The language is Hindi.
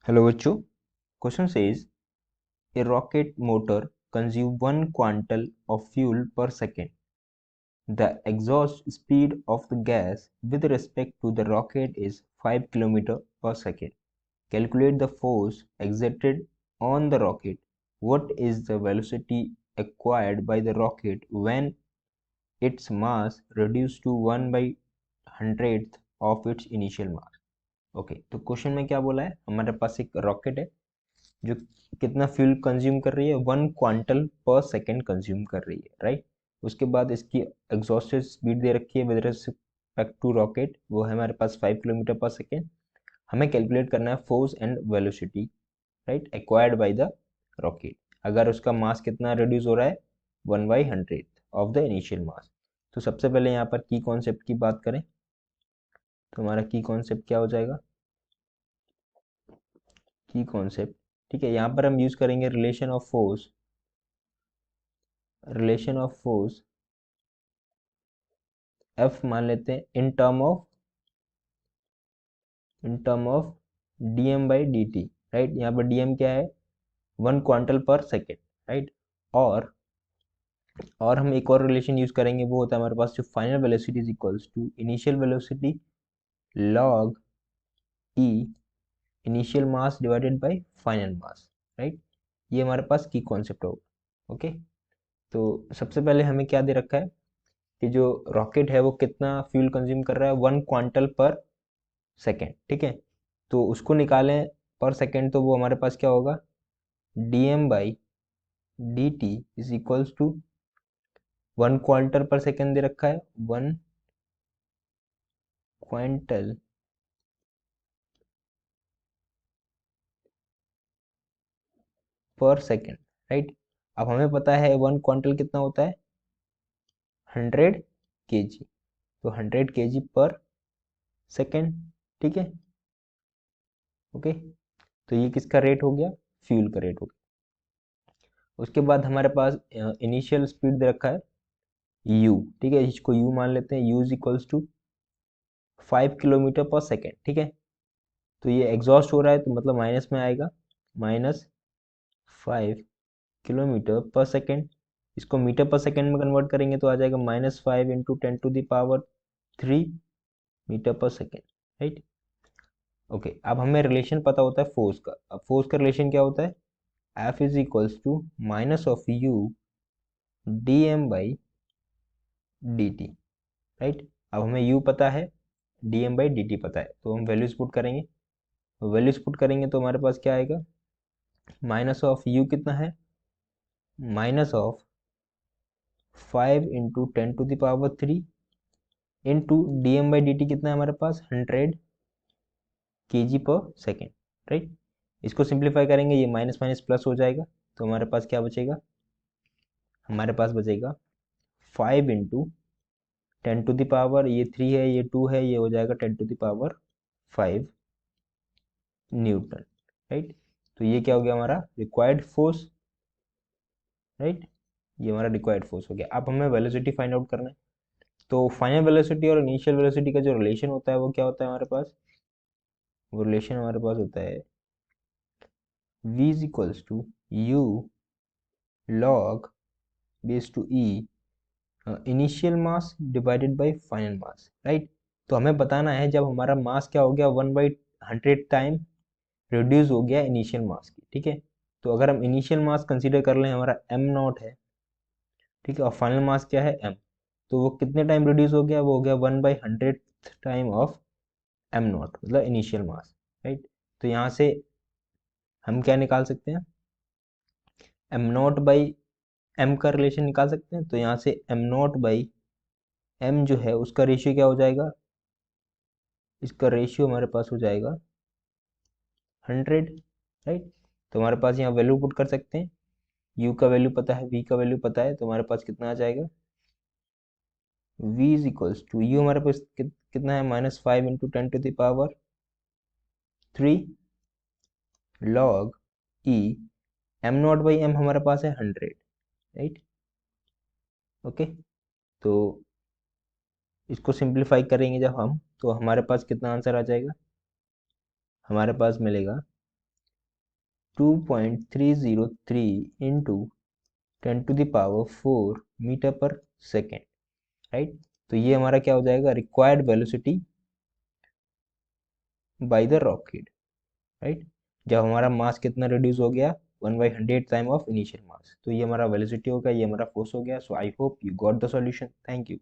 Hello बच्चों, question says a rocket motor consumes 1 quintal of fuel per second. The exhaust speed of the gas with respect to the rocket is 5 km per second. Calculate the force exerted on the rocket. What is the velocity acquired by the rocket when its mass reduced to 1 by 100th of its initial mass? Okay, तो क्वेश्चन में क्या बोला है? हमारे पास एक रॉकेट है जो कितना फ्यूल कंज्यूम कर रही है, 1 क्वांटल पर सेकेंड कंज्यूम कर रही है, राइट। उसके बाद इसकी एग्जॉस्टेड स्पीड दे रखी है विद रिस्पेक्ट टू रॉकेट, वो है हमारे पास 5 किलोमीटर पर सेकेंड। हमें कैलकुलेट करना है force and velocity, right, acquired by the rocket अगर उसका मास कितना रिड्यूस हो रहा है, 1/100 ऑफ द इनिशियल मास। तो सबसे पहले यहाँ पर की कॉन्सेप्ट की बात करें तो हमारा की कॉन्सेप्ट क्या हो जाएगा? की कॉन्सेप्ट, ठीक है, यहाँ पर हम यूज करेंगे relation of force. Relation of force F मान लेते हैं in term of DM by d t, right. यहाँ पर डीएम क्या है? 1 क्वांटल पर सेकेंड, राइट। और हम एक और रिलेशन यूज करेंगे, वो होता है हमारे पास जो final velocity is equals to initial velocity log e initial mass divided by final mass, right. ये हमारे पास की कॉन्सेप्ट होगा। ओके, तो सबसे पहले हमें क्या दे रखा है कि जो रॉकेट है वो कितना फ्यूल कंज्यूम कर रहा है, 1 क्वांटल पर सेकेंड, ठीक है। तो उसको निकालें पर सेकेंड, तो वो हमारे पास क्या होगा? D m by d t is equals to 1 quintal पर सेकेंड दे रखा है, 1 क्वांटल पर सेकेंड, राइट। अब हमें पता है 1 क्वांटल कितना होता है, 100 kg। तो 100 kg पर सेकेंड, ठीक है। ओके, तो ये किसका रेट हो गया? फ्यूल का रेट हो गया। उसके बाद हमारे पास इनिशियल स्पीड दे रखा है u, ठीक है, इसको u मान लेते हैं। u is equals to 5 kilometre पर सेकेंड, ठीक है। तो ये एग्जॉस्ट हो रहा है तो मतलब माइनस में आएगा, -5 किलोमीटर पर सेकेंड। इसको मीटर पर सेकेंड में कन्वर्ट करेंगे तो आ जाएगा -5 इंटू 10⁻³ मीटर पर सेकेंड, राइट। ओके, अब हमें रिलेशन पता होता है फोर्स का। अब फोर्स का रिलेशन क्या होता है? F is equals to minus of u d m by d t, right. अब हमें u पता है, d m by d t पता है, तो हम वैल्यूज पुट करेंगे। वैल्यूज पुट करेंगे तो हमारे पास क्या आएगा? माइनस ऑफ u कितना है? -5 into 10⁻³ into d m by d t कितना है हमारे पास? 100 kg पर सेकेंड, राइट। इसको सिंप्लीफाई करेंगे, ये माइनस माइनस प्लस हो जाएगा, तो हमारे पास क्या बचेगा? हमारे पास बचेगा 5 इंटू 10⁻, ये 3 है, ये 2 है, ये हो जाएगा 10⁵ न्यूटन, राइट। तो ये क्या हो गया हमारा रिक्वायर्ड फोर्स, राइट। ये हमारा रिक्वायर्ड फोर्स हो गया। अब हमें वेलोसिटी फाइंड आउट करना है। तो फाइनल वेलोसिटी और इनिशियल वेलोसिटी का जो रिलेशन होता है वो क्या होता है हमारे पास? वो रिलेशन हमारे पास होता है v is equals to u log base two e initial mass divided by final mass, right. तो हमें बताना है जब हमारा मास क्या हो गया, 1/100 टाइम रिड्यूस हो गया इनिशियल मास की, ठीक है। तो अगर हम इनिशियल मास कंसीडर कर लें, हमारा m0 है, ठीक है, और फाइनल मास क्या है, m। तो वो कितने टाइम रिड्यूस हो गया? वो हो गया 1/100 टाइम ऑफ m0, मतलब इनिशियल मास, राइट। तो यहाँ से हम क्या निकाल सकते हैं? m0/m का रिलेशन निकाल सकते हैं। तो यहाँ से m0/m जो है उसका रेशियो क्या हो जाएगा? इसका रेशियो हमारे पास हो जाएगा 100, राइट। तो हमारे पास यहाँ वैल्यू पुट कर सकते हैं, u का वैल्यू पता है, v का वैल्यू पता है, तो हमारे पास कितना आ जाएगा? v is equals to u हमारे पास कितना है? -5 इंटू 10⁻³ लॉग e m0/m हमारे पास है 100, राइट। ओके, तो इसको सिंप्लीफाई करेंगे जब हम, तो हमारे पास कितना आंसर आ जाएगा? हमारे पास मिलेगा 2.303 इंटू 10⁴ मीटर पर सेकेंड, राइट। तो ये हमारा क्या हो जाएगा, required velocity by the rocket, right. जब हमारा मास कितना रिड्यूस हो गया, 1/100 टाइम ऑफ इनिशियल मास, तो ये हमारा वेलोसिटी हो गया, ये हमारा फोर्स हो गया। So I hope you got the solution. Thank you.